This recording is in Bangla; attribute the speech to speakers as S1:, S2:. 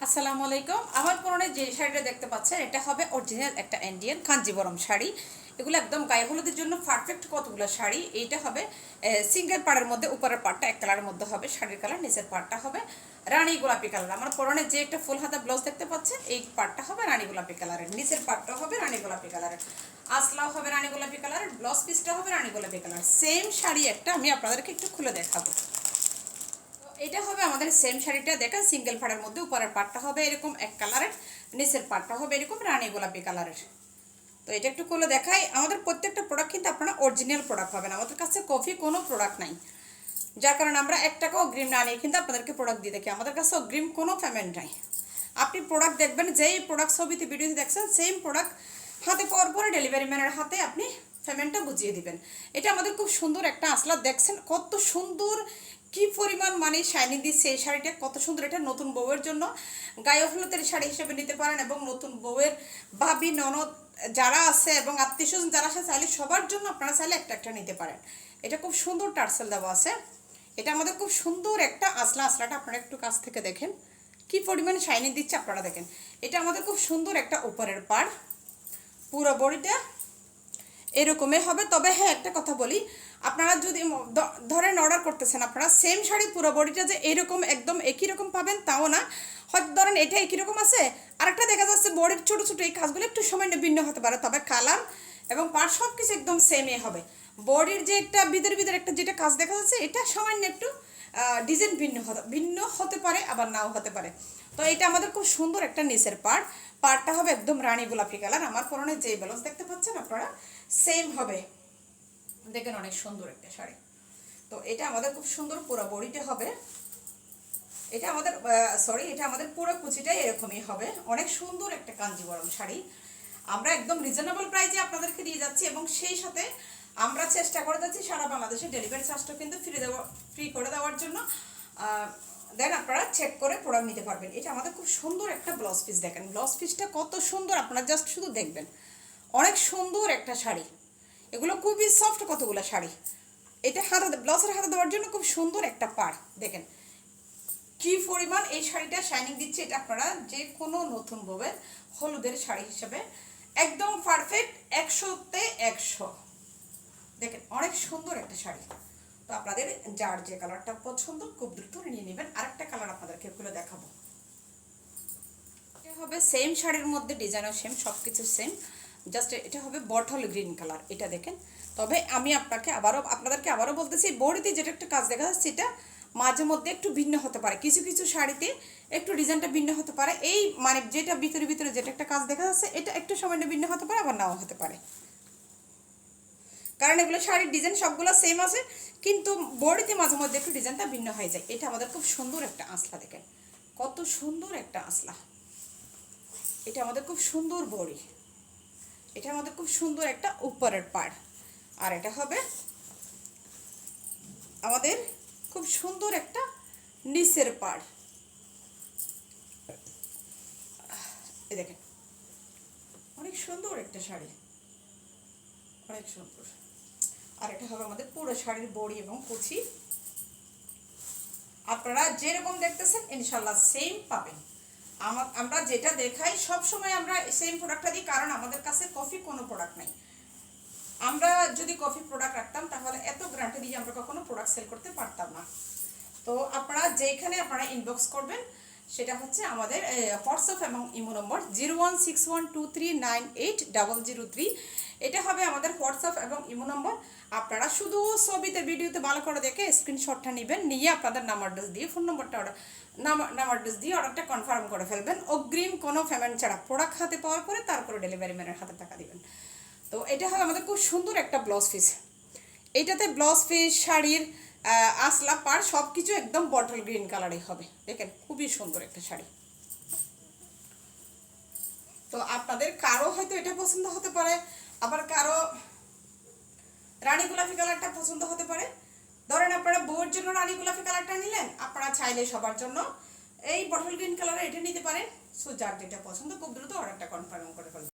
S1: আসসালামু আলাইকুম। আমার পরনে যে শাড়িটা দেখতে পাচ্ছেন এটা হবে অরিজিনাল একটা ইন্ডিয়ান কাঞ্জিবরম শাড়ি। এগুলো একদম গায়ে হলুদের জন্য পারফেক্ট কতগুলো শাড়ি। এইটা হবে সিঙ্গেল পাড়ের মধ্যে, উপরের পাড়টা এক কালারের মধ্যে হবে শাড়ির কালার, নিচের পাড়টা হবে রানী গোলাপি কালার। আমার পরনে যে একটা ফুল হাতা ব্লাউজ দেখতে পাচ্ছেন এই পাড়টা হবে রানী গোলাপি কালারের, নিচের পাড়টা হবে রানী গোলাপি কালারের, আসলাও হবে রানী গোলাপি কালারের, ব্লাউজ পিসটা হবে রানী গোলাপি কালার। সেম শাড়ি একটা আমি আপনাদেরকে একটু খুলে দেখাবো। এটা হবে আমাদের সেম শাড়িটা, দেখেন সিঙ্গেল পাড়ের মধ্যে উপরের পাড়টা হবে এরকম এক কালারের, নিচের পাড়টা হবে এরকম রানী গোলাপি কালারের। তো এটা একটু খুলে দেখাই। আমাদের প্রত্যেকটা প্রোডাক্ট কিন্তু আপনারা অরিজিনাল প্রোডাক্ট পাবেন, আমাদের কাছে কপি কোনো প্রোডাক্ট নাই, যার কারণে আমরা 1 টাকা অগ্রিম না নিয়ে কিন্তু আপনাদেরকে প্রোডাক্ট দিয়ে দেখি। আমাদের কাছে অগ্রিম কোনো পেমেন্ট নাই। আপনি প্রোডাক্ট দেখবেন, যেই প্রোডাক্ট ছবিতে ভিডিওতে দেখছেন সেম প্রোডাক্ট হাতে পাওয়ার পরে ডেলিভারি ম্যানের হাতে আপনি পেমেন্টটা বুঝিয়ে দিবেন। এটা আমাদের খুব সুন্দর একটা আসলা, দেখছেন কত সুন্দর, কি পরিমাণ মানে শাইনি দিচ্ছে এই শাড়িটা, কত সুন্দর। এটা নতুন বউয়ের জন্য গায়ে হলুদের শাড়ি হিসেবে নিতে পারেন, এবং নতুন বউয়ের ভাবি ননদ যারা আছে এবং আত্মীয় স্বজন যারা আছে চাইলে সবার জন্য আপনারা চাইলে একটা একটা নিতে পারেন। এটা খুব সুন্দর টার্সেল দেওয়া আছে। এটা আমাদের খুব সুন্দর একটা আসলা, আসলাটা আপনারা একটু কাছ থেকে দেখেন কি পরিমাণ শাইনি দিচ্ছে, আপনারা দেখেন। এটা আমাদের খুব সুন্দর একটা উপরের পাড়, পুরো বডিটা এরকমই হবে। তবে হ্যাঁ, একটা কথা বলি, আপনারা যদি ধরেন অর্ডার করতেছেন, আপনারা সেম শাড়ি পুরো বডিটা যে এরকম একদম একই রকম পাবেন তাও না। হয়তো ধরেন এটা একই রকম আছে, আরেকটা দেখা যাচ্ছে বডির ছোটো ছোটো এই কাজগুলো একটু সামান্য ভিন্ন হতে পারে, তবে কালার এবং পাড় সব কিছু একদম সেমই হবে। বডির যে একটা ভিতরে ভিতরে একটা যেটা কাজ দেখা যাচ্ছে এটা সামান্য একটু ডিজাইন ভিন্ন হতে পারে, আবার নাও হতে পারে। তো এটা আমাদের খুব সুন্দর একটা নিচের পাড়টা হবে একদম রানী গোলাপি কালার। আমার পরনে যে ব্লাউজ দেখতে পাচ্ছেন আপনারা সেম হবে, দেখেন অনেক সুন্দর একটা শাড়ি। তো এটা আমাদের খুব সুন্দর পুরো বডিটা হবে, এটা আমাদের এটা আমাদের পুরো কুচিটাই এরকমই হবে। অনেক সুন্দর একটা কাঞ্জিবরম শাড়ি আমরা একদম রিজনেবল প্রাইসে আপনাদেরকে দিয়ে যাচ্ছি, এবং সেই সাথে আমরা চেষ্টা করে যাচ্ছি সারা বাংলাদেশে ডেলিভারি চার্জটা কিন্তু ফ্রি করে দেওয়ার জন্য। দেন আপনারা চেক করে প্রোডাক্ট নিতে পারবেন। এটা আমাদের খুব সুন্দর একটা ব্লাউজ পিস, দেখেন ব্লাউজ পিসটা কত সুন্দর, আপনারা জাস্ট শুধু দেখবেন। অনেক সুন্দর একটা শাড়ি, এগুলো খুবই সফট কতগুলো শাড়ি। এটা হাতে ব্লাউজের হাতে দেওয়ার জন্য খুব সুন্দর একটা পাড়, দেখেন কি পরিমাণ এই শাড়িটা শাইনিং দিচ্ছে। এটা আপনারা যে কোনো নতুন বউয়ের হলুদের শাড়ি হিসেবে একদম পারফেক্ট, 100-তে 100। দেখেন অনেক সুন্দর একটা শাড়ি। তো আপনাদের যার যে কালারটা পছন্দ খুব দ্রুত নিয়ে নেবেন। আরেকটা কালার আপনাদেরকে খুলে দেখাবো। এটা হবে সেম শাড়ির মধ্যে ডিজাইনও সেম, সব কিছু সেম, জাস্ট এটা হবে বটল গ্রিন কালার। এটা দেখেন। তবে আমি আপনাদেরকে আবারও বলতেছি, বডিতে যেটা একটা কাজ দেখা যাচ্ছে এটা মাঝে মধ্যে একটু ভিন্ন হতে পারে, কিছু কিছু শাড়িতে একটু ডিজাইনটা ভিন্ন হতে পারে। এই মানে যেটা ভিতরে ভিতরে যেটা একটা কাজ দেখা যাচ্ছে এটা একটু সামান্য ভিন্ন হতে পারে, আবার নাও হতে পারে, কারণ এগুলো শাড়ির ডিজাইন সবগুলো সেম আছে, কিন্তু বডিতে মাঝে মধ্যে একটু ডিজাইনটা ভিন্ন হয়ে যায়। এটা আমাদের খুব সুন্দর একটা আঁচলা, দেখেন কত সুন্দর একটা আঁচলা। এটা আমাদের খুব সুন্দর বডি, এটা আমাদের খুব সুন্দর একটা উপরের পাড়, আর এটা হবে আমাদের খুব সুন্দর একটা নিচের পাড়। এই দেখেন অনেক সুন্দর একটা শাড়ি, অনেক সুন্দর। আর এটা হবে আমাদের পুরো শাড়ির বড়ি এবং কুচি। আপনারা যেরকম দেখতেছেন ইনশাল্লাহ সেম পাবেন। আমরা যেটা দেখাই সব সময় আমরা সেম প্রোডাক্টটা দিই, কারণ আমাদের কাছে কফি কোনো প্রোডাক্ট নাই। আমরা যদি কফি প্রোডাক্ট রাখতাম তাহলে এত গ্যারান্টি দিয়ে আমরা কখনো প্রোডাক্ট সেল করতে পারতাম না। তো আপনারা যেখানে আপনারা ইনবক্স করবেন সেটা হচ্ছে আমাদের হোয়াটসঅ্যাপ এবং ইমো নম্বর 016123980003। এটা হবে আমাদের হোয়াটসঅ্যাপ এবং ইমো নম্বর। আপনারা শুধু ছবিতে ভিডিওতে ভালো করে দেখে স্ক্রিনশটটা নেবেন, নিয়ে আপনাদের নাম্বার অ্যাড্রেস দিয়ে ফোন নম্বরটা নাম্বার অ্যাড্রেস দিয়ে অর্ডারটা কনফার্ম করে ফেলবেন, অগ্রিম কোনো পেমেন্ট ছাড়া। প্রোডাক্ট হাতে পাওয়ার পরে তারপরে ডেলিভারি ম্যানের হাতে টাকা দিবেন। তো এটা হবে আমাদের খুব সুন্দর একটা ব্লাউজ পিস। এইটাতে ব্লাউজ পিস, শাড়ির আসলা, পাড় সব কিছু একদম বটল গ্রিন কালারই হবে। দেখেন খুবই সুন্দর একটা শাড়ি। তো আপনাদের কারো হয়তো এটা পছন্দ হতে পারে, আবার কারো রানী গোলাপি কালারটা পছন্দ হতে পারে। ধরেন আপনারা বউয়ের জন্য রানী গোলাপি কালারটা নিলেন, আপনারা চাইলে সবার জন্য এই বটল গ্রিন কালার এটা নিতে পারেন। সো যার যেটা পছন্দ খুব দ্রুত অর্ডারটা কনফার্ম করে ফেলবেন।